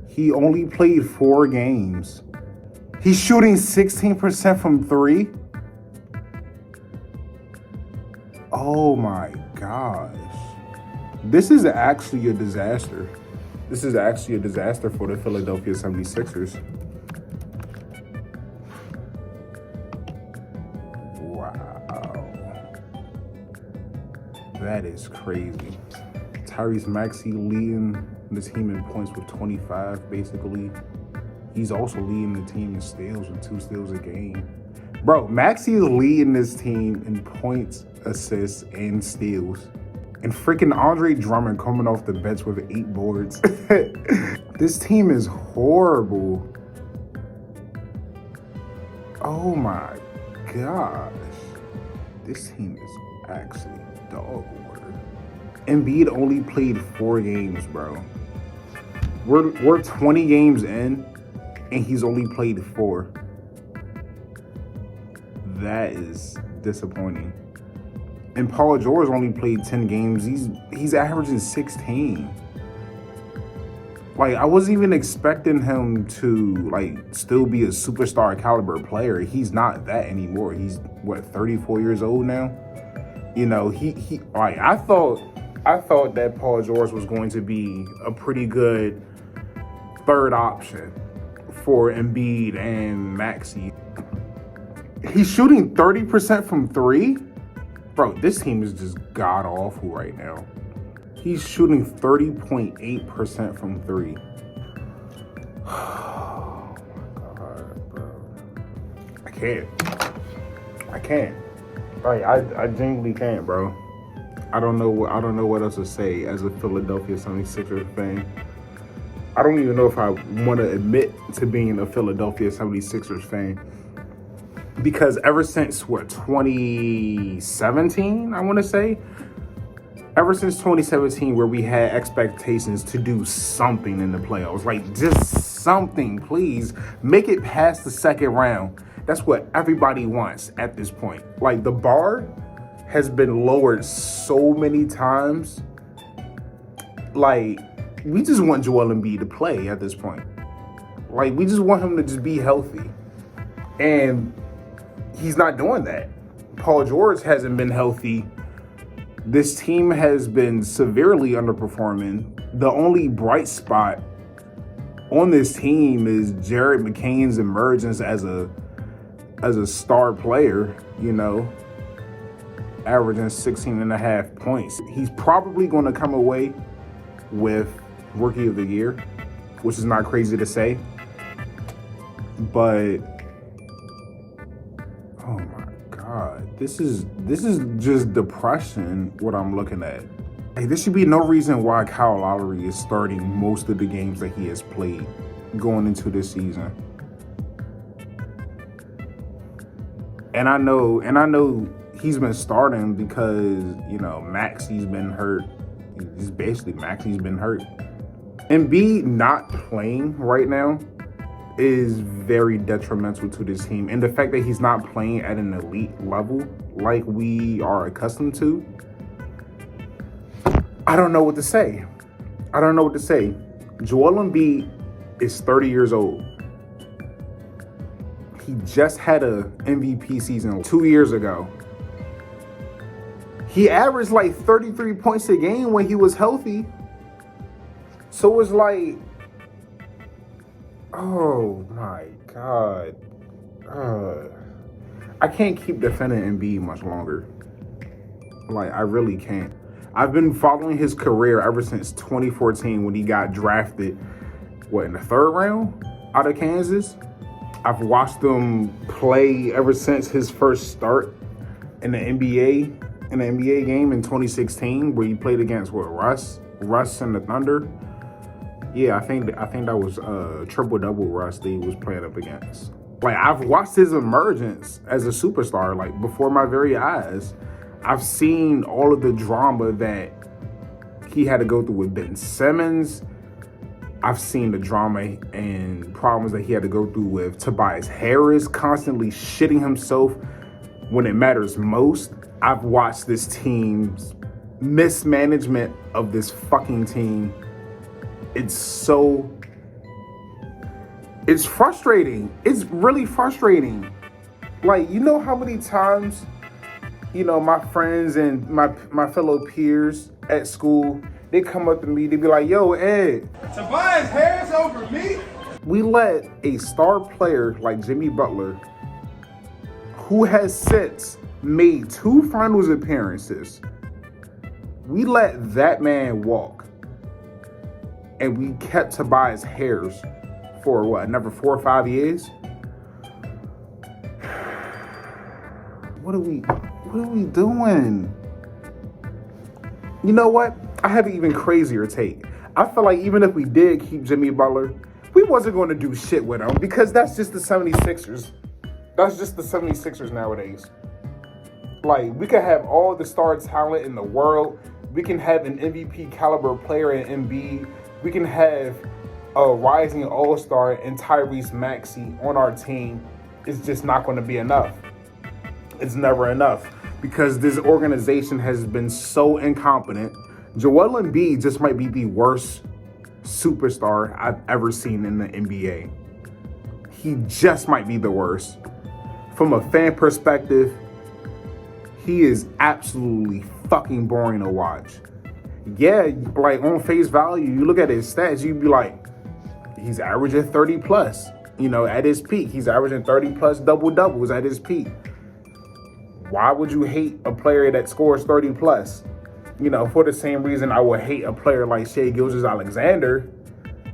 He only played 4 games. He's shooting 16% from 3. Oh my gosh. This is actually a disaster. This is actually a disaster for the Philadelphia 76ers. Wow. That is crazy. Tyrese Maxey leading the team in points with 25, basically. He's also leading the team in steals with 2 steals a game. Bro, Maxey is leading this team in points, assists, and steals. And freaking Andre Drummond coming off the bench with 8 boards. This team is horrible. Oh my gosh. This team is actually dog water. Embiid only played 4 games, bro. We're 20 games in, and he's only played 4. That is disappointing. And Paul George only played 10 games. He's averaging 16. Like, I wasn't even expecting him to, like, still be a superstar caliber player. He's not that anymore. He's, what, 34 years old now? You know, like, I thought that Paul George was going to be a pretty good third option for Embiid and Maxey. He's shooting 30% from 3? Bro, this team is just god-awful right now. He's shooting 30.8% from 3. Oh my God, bro. I can't. Like, I genuinely can't, bro. I don't know what else to say as a Philadelphia 76ers fan. I don't even know if I want to admit to being a Philadelphia 76ers fan. Because ever since, 2017, I want to say? Ever since 2017, where we had expectations to do something in the playoffs. Like, just something, please. Make it past the second round. That's what everybody wants at this point. Like, the bar has been lowered so many times. Like, we just want Joel Embiid to play at this point. Like, we just want him to just be healthy. And he's not doing that. Paul George hasn't been healthy. This team has been severely underperforming. The only bright spot on this team is Jared McCain's emergence as a star player, you know, averaging 16.5 points. He's probably going to come away with Rookie of the Year, which is not crazy to say. But oh my God, this is just depression, what I'm looking at. Hey, there should be no reason why Kyle Lowry is starting most of the games that he has played going into this season. And I know he's been starting because, you know, Maxey's been hurt. Maxey's been hurt. Embiid not playing right now is very detrimental to this team. And the fact that he's not playing at an elite level like we are accustomed to, I don't know what to say. Joel Embiid is 30 years old. He just had a MVP season 2 years ago. He averaged like 33 points a game when he was healthy. So it's like, oh my God. I can't keep defending Embiid much longer. Like, I really can't. I've been following his career ever since 2014 when he got drafted, in the 3rd round out of Kansas. I've watched him play ever since his first start in the NBA game in 2016, where he played against Russ and the Thunder. Yeah, I think that was triple-double Russ that he was playing up against. Like, I've watched his emergence as a superstar, like, before my very eyes. I've seen all of the drama that he had to go through with Ben Simmons. I've seen the drama and problems that he had to go through with Tobias Harris, constantly shitting himself when it matters most. I've watched this team's mismanagement of this fucking team. It's frustrating. It's really frustrating. Like, you know how many times, my friends and my fellow peers at school, they come up to me, they be like, yo, Ed, Tobias Harris over me? we let a star player like Jimmy Butler, who has since made 2 finals appearances, we let that man walk. And we kept Tobias Harris for what, another 4 or 5 years? What are we doing? You know what? I have an even crazier take. I feel like even if we did keep Jimmy Butler, we wasn't going to do shit with him because that's just the 76ers. That's just the 76ers nowadays. Like, we could have all the star talent in the world. We can have an MVP caliber player in Embiid. We can have a rising all-star in Tyrese Maxey on our team. It's just not going to be enough. It's never enough because this organization has been so incompetent. Joel Embiid just might be the worst superstar I've ever seen in the NBA. He just might be the worst. From a fan perspective, he is absolutely fucking boring to watch. Yeah, like on face value, you look at his stats, you'd be like, he's averaging 30 plus. At his peak, he's averaging 30 plus double doubles at his peak. Why would you hate a player that scores 30 plus? For the same reason I would hate a player like Shai Gilgeous-Alexander,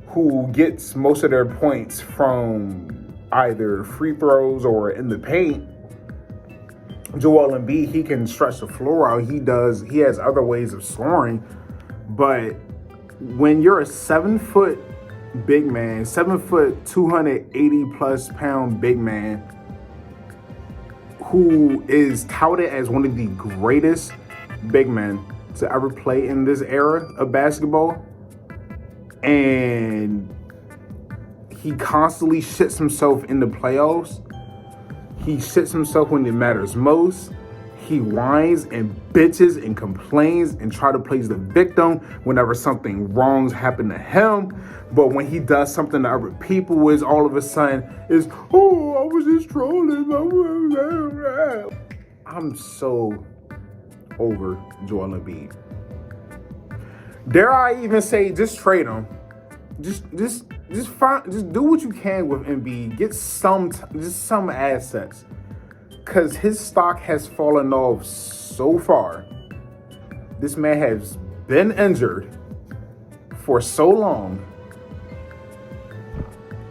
who gets most of their points from either free throws or in the paint. Joel Embiid, he can stretch the floor out. He has other ways of scoring. But when you're a 7-foot big man, 7-foot, 280 plus pound big man, who is touted as one of the greatest big men to ever play in this era of basketball, and he constantly shits himself in the playoffs. He shits himself when it matters most. He whines and bitches and complains and try to play the victim whenever something wrong's happened to him. But when he does something to other people, is all of a sudden is, oh, I was just trolling. I'm so over Joel Embiid. Dare I even say, just trade him. Just do what you can with Embiid. Get some assets. Because his stock has fallen off so far. This man has been injured for so long.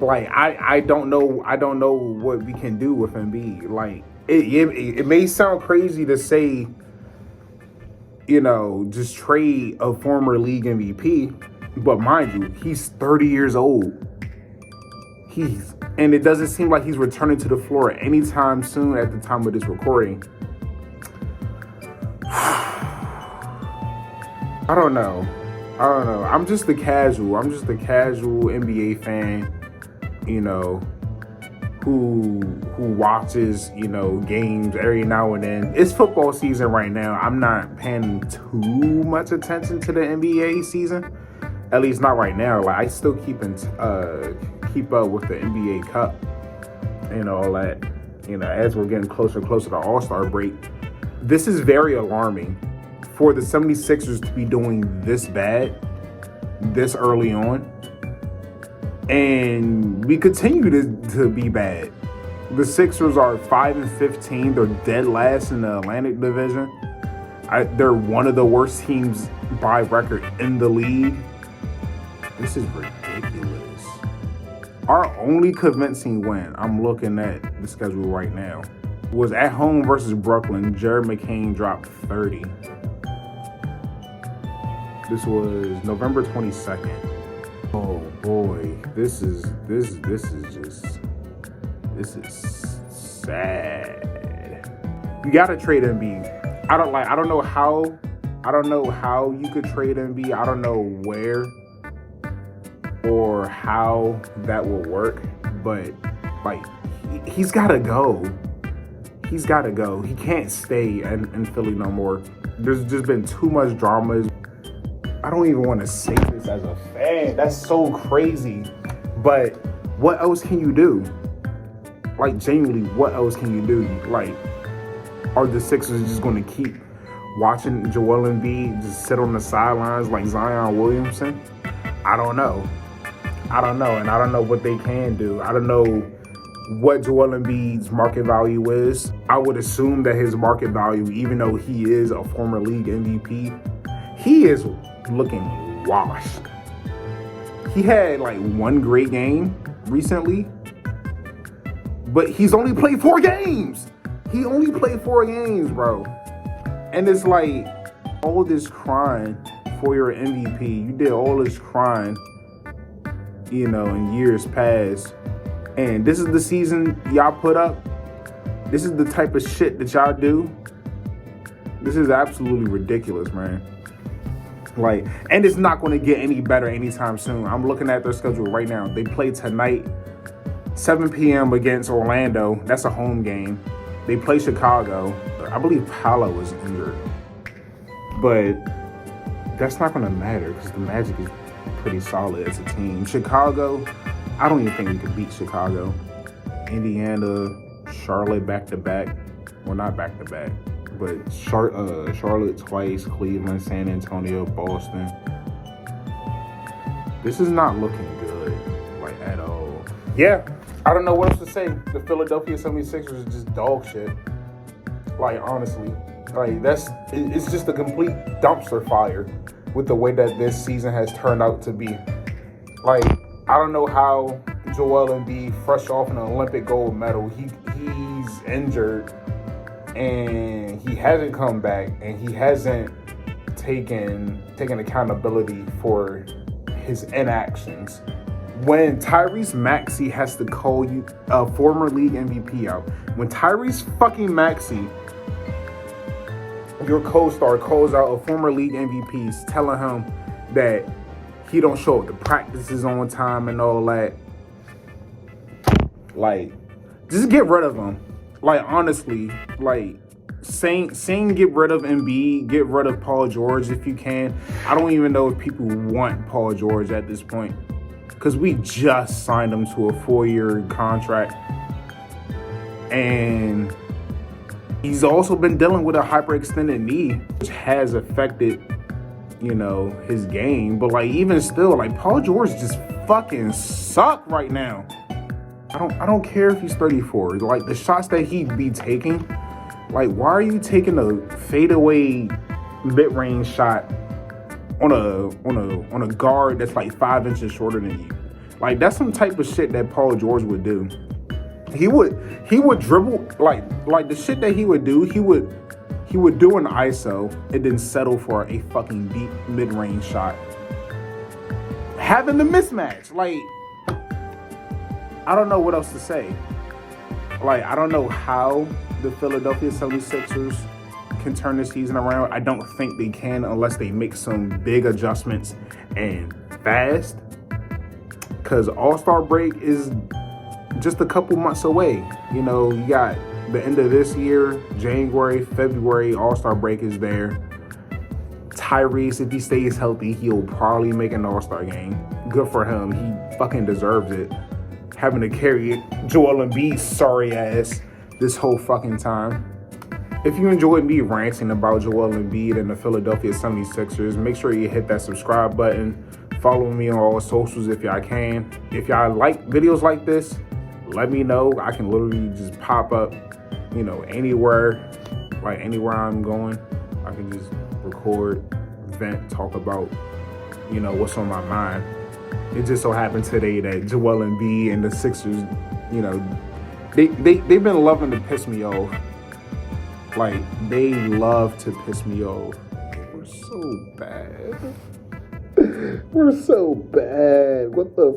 Like, I don't know what we can do with Embiid. Like, it may sound crazy to say, just trade a former league MVP, but mind you, he's 30 years old. And it doesn't seem like he's returning to the floor anytime soon at the time of this recording. I don't know. I'm just the casual NBA fan, who watches, games every now and then. It's football season right now. I'm not paying too much attention to the NBA season. At least not right now. Like, I still keep up with the NBA Cup and all that. As we're getting closer and closer to All-Star break. This is very alarming for the 76ers to be doing this bad this early on. And we continue to be bad. The Sixers are 5-15. They're dead last in the Atlantic Division. They're one of the worst teams by record in the league. This is ridiculous. Our only convincing win, I'm looking at the schedule right now, was at home versus Brooklyn. Jared McCain dropped 30. This was November 22nd. Oh boy, this is sad. You gotta trade Embiid. I don't know how you could trade Embiid. I don't know where or how that will work, but he's gotta go. he's got to go. He can't stay in Philly no more. There's just been too much drama. I don't even want to say this as a fan. That's so crazy. But what else can you do? Like, genuinely, what else can you do? Like, are the Sixers just going to keep watching Joel Embiid just sit on the sidelines like Zion Williamson? I don't know. And I don't know what they can do. I don't know what Joel Embiid's market value is. I would assume that his market value, even though he is a former league MVP, he is looking washed. He had like one great game recently, but he's only played 4 games. He only played 4 games, bro. And it's like, all this crying for your MVP. You did all this crying, in years past. And this is the season y'all put up. This is the type of shit that y'all do. This is absolutely ridiculous, man. Like, and it's not going to get any better anytime soon. I'm looking at their schedule right now. They play tonight, 7 p.m. against Orlando. That's a home game. They play Chicago. I believe Paolo is injured. But that's not going to matter because the Magic is pretty solid as a team. Chicago, I don't even think we could beat Chicago. Indiana, Charlotte back-to-back. Well, not back-to-back. But Charlotte twice, Cleveland, San Antonio, Boston. This is not looking good, like, at all. Yeah, I don't know what else to say. The Philadelphia 76ers is just dog shit. Like, honestly. Like, it's just a complete dumpster fire with the way that this season has turned out to be. Like, I don't know how Joel Embiid, fresh off an Olympic gold medal, he's injured and he hasn't come back and he hasn't taken accountability for his inactions. When Tyrese Maxey has to call you a former league MVP out, when Tyrese fucking Maxey, your co-star, calls out a former league MVP, telling him that he don't show up to practices on time and all that, like, just get rid of him. Like, honestly, like, saying get rid of Embiid, get rid of Paul George if you can. I don't even know if people want Paul George at this point because we just signed him to a 4-year contract. And he's also been dealing with a hyperextended knee, which has affected, his game. But, like, even still, like, Paul George just fucking suck right now. I don't care if he's 34. Like, the shots that he be taking, like, why are you taking a fadeaway mid-range shot on a guard that's like 5 inches shorter than you? Like, that's some type of shit that Paul George would do. He would dribble, like the shit that he would do, he would do an ISO and then settle for a fucking deep mid-range shot. Having the mismatch, like, I don't know what else to say. Like, I don't know how the Philadelphia 76ers can turn the season around. I don't think they can unless they make some big adjustments and fast. Because All-Star break is just a couple months away. You got the end of this year, January, February, All-Star break is there. Tyrese, if he stays healthy, he'll probably make an All-Star game. Good for him. He fucking deserves it. Having to carry Joel Embiid's sorry ass this whole fucking time. If you enjoyed me ranting about Joel Embiid and the Philadelphia 76ers, make sure you hit that subscribe button. Follow me on all socials if y'all can. If y'all like videos like this, let me know. I can literally just pop up, anywhere, like anywhere I'm going. I can just record, vent, talk about, what's on my mind. It just so happened today that Joel Embiid and the Sixers, they've been loving to piss me off. Like, they love to piss me off. We're so bad. We're so bad. What the